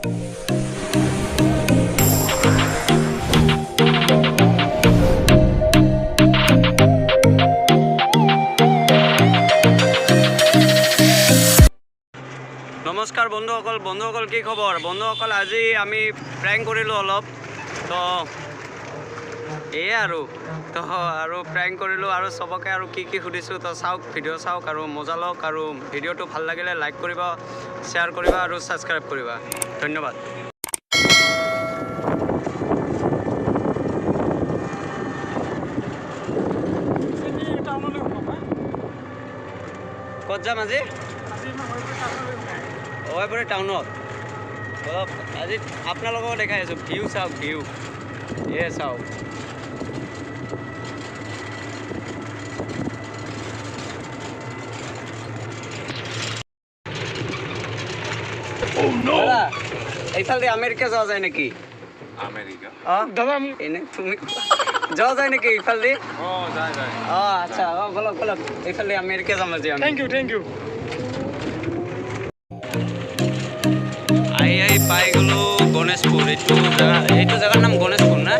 नमस्कार बंधुসকল की खबर बंधुসকল আজি আমি প্ৰ্যাঙ্ক কৰিলো অলপ তো এই আৰু প্ৰ্যাঙ্ক কৰিলো আৰু সবকে আৰু কি সুধিছো তো চাওক ভিডিও চাওক আৰু মজা লওক আৰু ভিডিওটো ভাল লাগিলে লাইক কৰিবা শেয়াৰ কৰিবা আৰু সাবস্ক্ৰাইব কৰিবা ধন্যবাদ। ক'ত যাম আজি অয়পুৰ টাউনত অলপ আজি আপোনালোকক দেখাই আছোঁ ভিউ চাওক ভিউ এই চাওক দাদা এইফালে আমেৰিকা যোৱা যায় নেকি? আমেৰিকা দাদা এনে তুমি যোৱা যায় নেকি এইফালে? যায় আচ্ছা বলক এইফালে আমেৰিকা যাম আজি আমি। থ্যাংক ইউ आई पाई गलो गणेशपुर এইটো জায়গার নাম গণেশপুর না?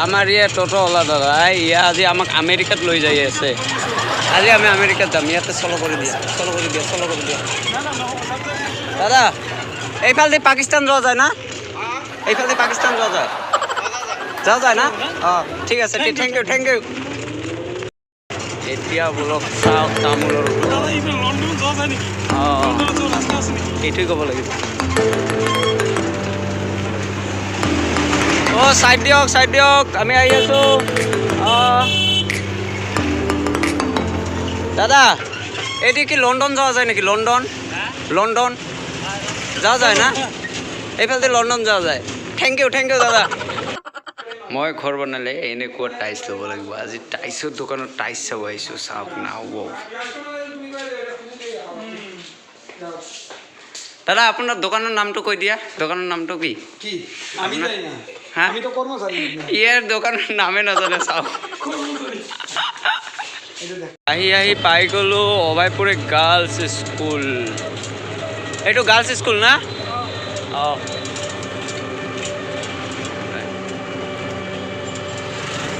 আমাৰ ইয়ে টোটো ওলা দাদা ইয়া আজি আমাক আমেৰিকাত লৈ যাই আছে। আজি আমি আমেৰিকাত যাম ইয়াতে চলো কৰি দিয়া দাদা এইফালে পাকিস্তান যোৱা যায় না? এইফালে পাকিস্তান যোৱা যায় না? ঠিক আছে থ্যাংক ইউ এতিয়া বোলক চাওক তামোলৰ এইটোৱে ক'ব লাগিব। সাইড দিয়ক আমি আহি আছো। দাদা এটি কি লন্ডন যাওয়া যায় নাকি? লন্ডন যাওয়া যায় না? এইফালে লন্ডন যাওয়া যায়। থ্যাংক ইউ দাদা। মই ঘৰ বনালে এনেকুৱা টাইলছ ল'ব লাগিব। আজি টাইলছৰ দোকানত টাইলছ চাব আহিছোঁ চাওক না। দাদা আপোনাৰ দোকানৰ নামটো কৈ দিয়া। দোকানৰ নামটো কি? ইয়াৰ দোকানৰ নামে নাজানে চাওক। আহি পাই গলো অভয়পুৰে গাৰ্লছ স্কুল। এইটো গাৰ্লছ স্কুল না?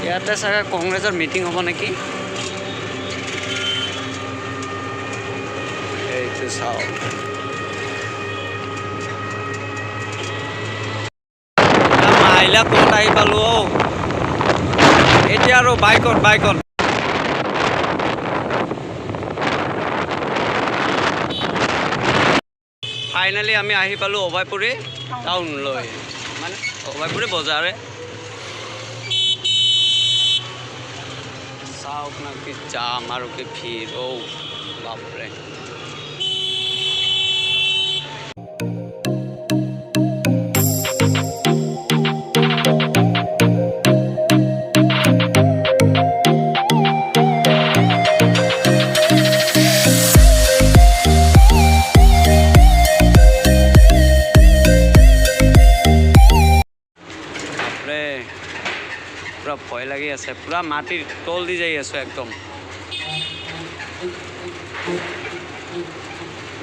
ইয়াতে চাগে কংগ্ৰেছৰ মিটিং হ'ব নেকি? এইটো চাওক মাইলা ক'ত আহি পালো। এতিয়া আৰু বাইকত ফাইনেলি আমি আহি পালো অভয়পুৰী টাউনলৈ, মানে অভয়পুৰী বজাৰে। চাওক না কি জাম আৰু কি ভিৰ। বাপৰে পুরা ভয় লাগি আছে। পুরা মাটির তল দি যাই আছো একদম।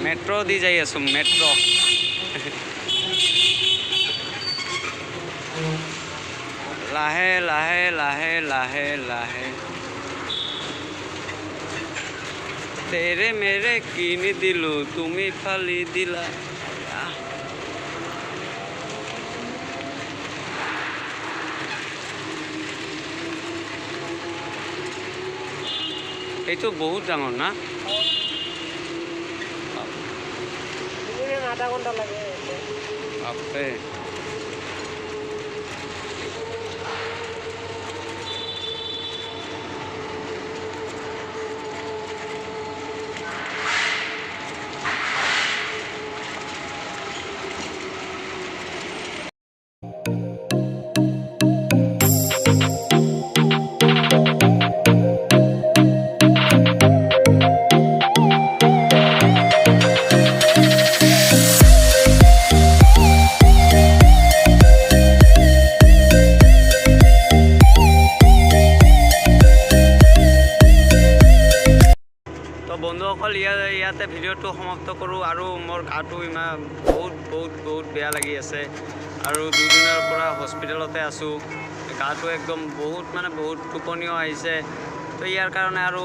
মেট্রো দি যাই আছো মেট্রো। লাহে তেরে মেরে কিনি দিলু তুমি ফালি দিলা। এইটো বহুত ডাঙৰ না? আধা ঘণ্টা লাগে। বন্ধুসকল ইয়াতে ভিডিঅ'টো সমাপ্ত কৰোঁ আৰু মোৰ গাটো ইমান বহুত বেয়া লাগি আছে আৰু দুদিনৰ পৰা হস্পিটেলতে আছোঁ গাটো একদম বহুত টোপনিও আহিছে তো ইয়াৰ কাৰণে আৰু